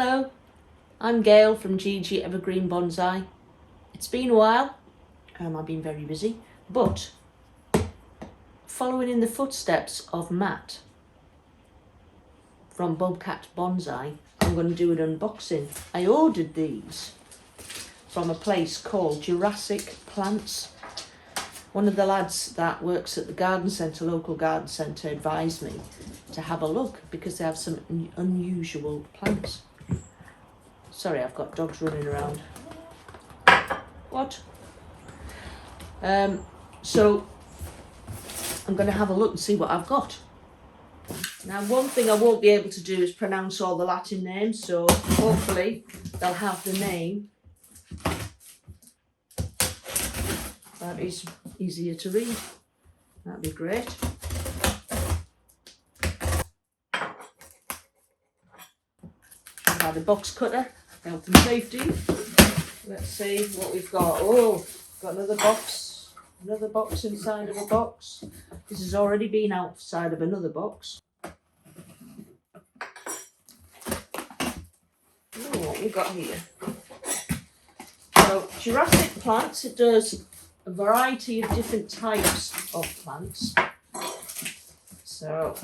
Hello, I'm Gail from GG Evergreen Bonsai. It's been a while, I've been very busy, but following in the footsteps of Matt from Bobcat Bonsai, I'm going to do an unboxing. I ordered these from a place called Jurassic Plants. One of the lads that works at the garden centre, local garden centre, advised me to have a look because they have some unusual plants. Sorry, I've got dogs running around. What? So I'm going to have a look and see what I've got. Now, one thing I won't be able to do is pronounce all the Latin names, so hopefully they'll have the name that is easier to read. That'd be great. I've had a box cutter, health and safety. Let's see what we've got. Oh, got another box inside of a box. This has already been outside of another box. Oh, what we've got here. So, Jurassic Plants, it does a variety of different types of plants. So,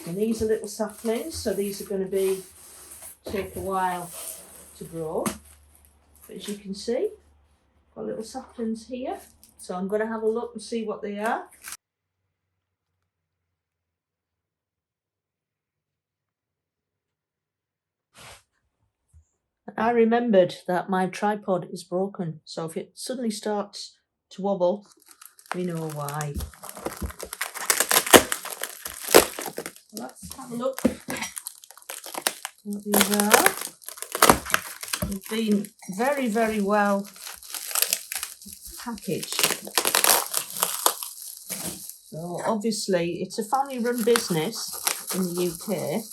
and these are little saplings, so these are going to take a while to grow. But as you can see, got little saplings here. So I'm going to have a look and see what they are. I remembered that my tripod is broken, so if it suddenly starts to wobble, we know why. Let's have a look what these are. They've been very, very well packaged. So obviously it's a family-run business in the UK.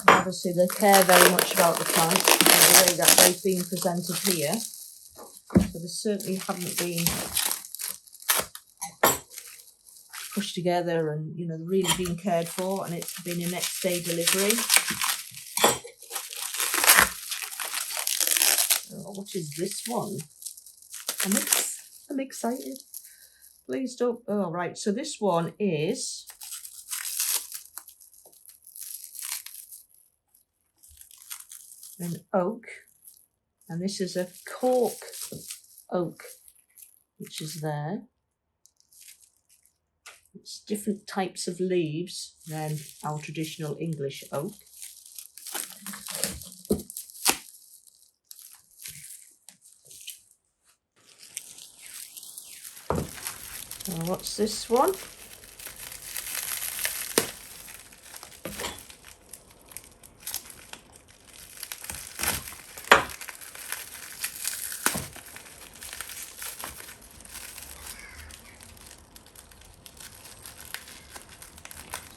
Obviously they care very much about the plants and the way that they've been presented here. So they certainly haven't been pushed together and, you know, really been cared for, and it's been a next day delivery. Oh, what is this one? I'm excited. Please don't. Oh, right. So this one is an oak, and this is a Cork Oak, which is there. It's different types of leaves than our traditional English oak. What's this one?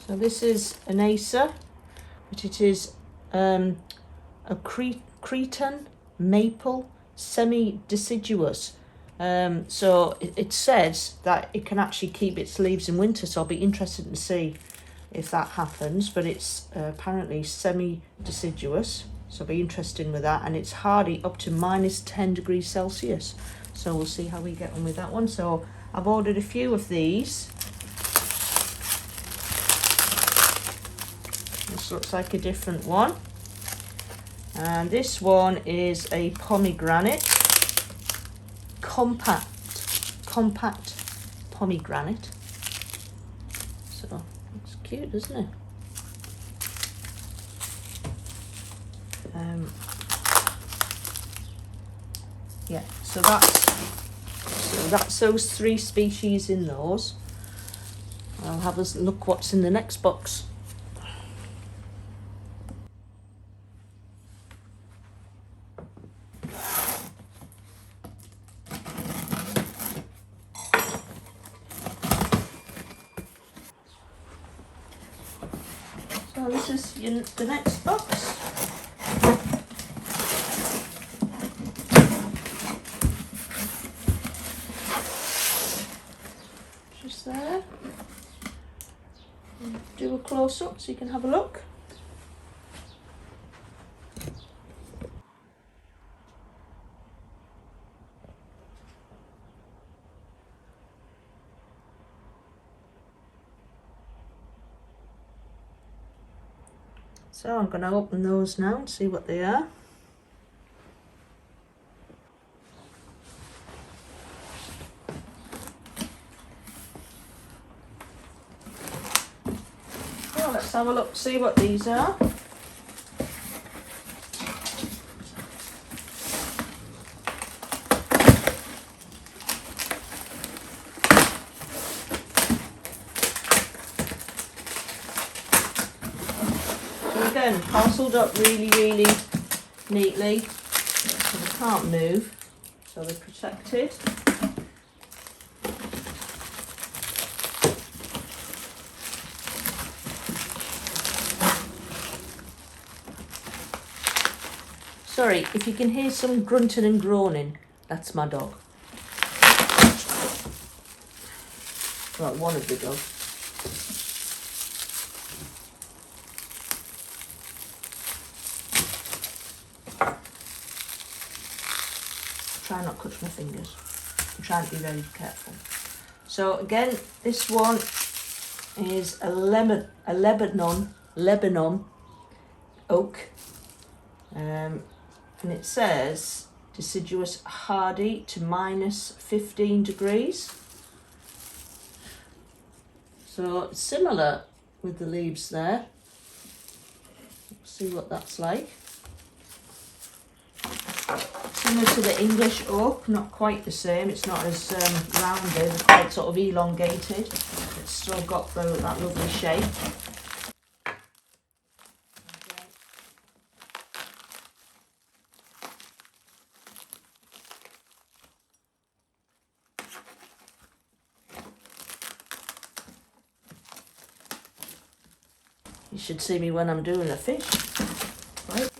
So this is an Acer, but it is a Cretan Maple semi-deciduous. So it says that it can actually keep its leaves in winter, so I'll be interested to see if that happens, but it's apparently semi-deciduous, so I'll be interested with that, and it's hardy up to -10 degrees Celsius, so we'll see how we get on with that one. So I've ordered a few of these. This looks like a different one, and this one is a pomegranate. Compact pomegranate. So it's cute, isn't it? Yeah, so that's those three species in those. I'll have a look what's in the next box. So this is the next box. Just there. Do a close up so you can have a look. So I'm going to open those now and see what they are. Well, let's have a look, see what these are. So again, parcelled up really, really neatly. So they can't move, so they're protected. Sorry, if you can hear some grunting and groaning, that's my dog. Well, one of the dogs. Try not to touch my fingers. I'm trying to be very careful. So again, this one is a Lebanon oak. And it says deciduous hardy to minus 15 degrees. So similar with the leaves there. Let's see what that's like. Similar to the English oak, not quite the same. It's not as rounded, it's quite sort of elongated. It's still got that lovely shape. You should see me when I'm doing the fish. Right.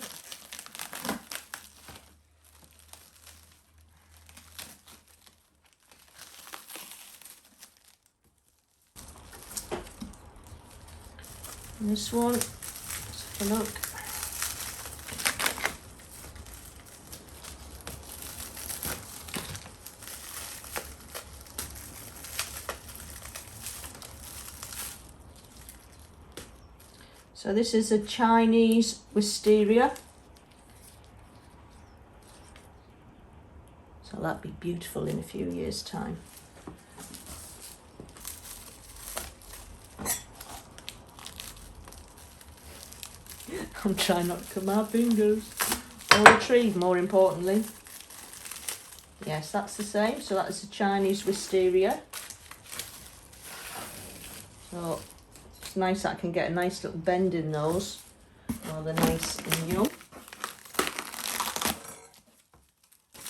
And this one, let's have a look. So this is a Chinese Wisteria. So that'd be beautiful in a few years' time. I'm trying not to cut my fingers. Or the tree, more importantly. Yes, that's the same. So that is a Chinese Wisteria. So it's nice that I can get a nice little bend in those while they're nice and young.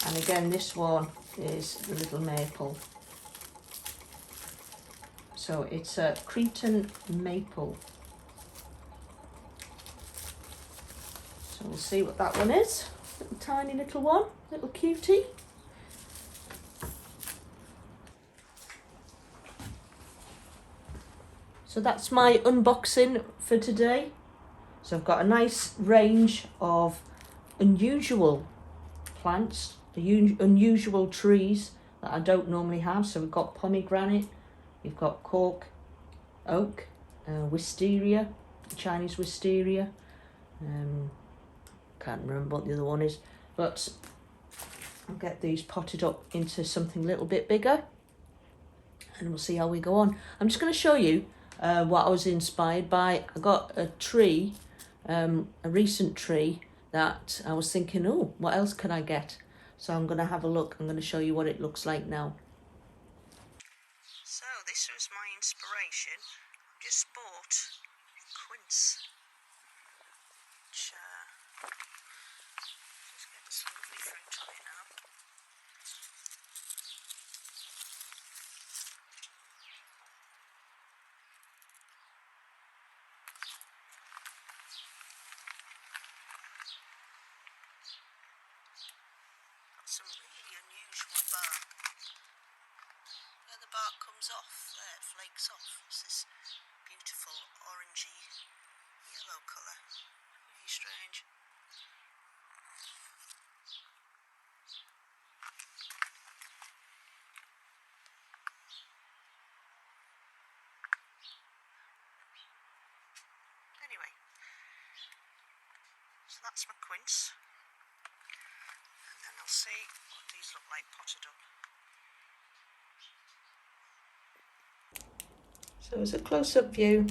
And again, this one is the little maple. So it's a Cretan Maple. So we'll see what that one is. Little tiny little one, little cutie. So that's my unboxing for today. So I've got a nice range of unusual plants, unusual trees that I don't normally have. So we've got pomegranate, we've got Cork Oak, Wisteria, Chinese Wisteria. Can't remember what the other one is, but I'll get these potted up into something a little bit bigger and we'll see how we go on. I'm just going to show you what I was inspired by. I got a tree, a recent tree that I was thinking, oh, what else can I get? So I'm going to have a look. I'm going to show you what it looks like now. So this was my inspiration. I just bought quince. Which, just getting some lovely fruit on it now. Some really unusual bark. Where the bark comes off, there it flakes off. It's this beautiful orangey yellow colour. Really strange. Anyway, that's my quince. And then I'll see what these look like potted up. So it's a close-up view.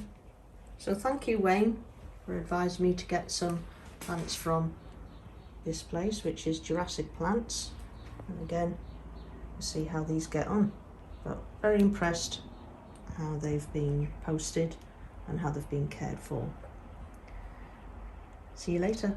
So thank you, Wayne, for advising me to get some plants from this place, which is Jurassic Plants. And again, we'll see how these get on. But very impressed how they've been posted and how they've been cared for. See you later.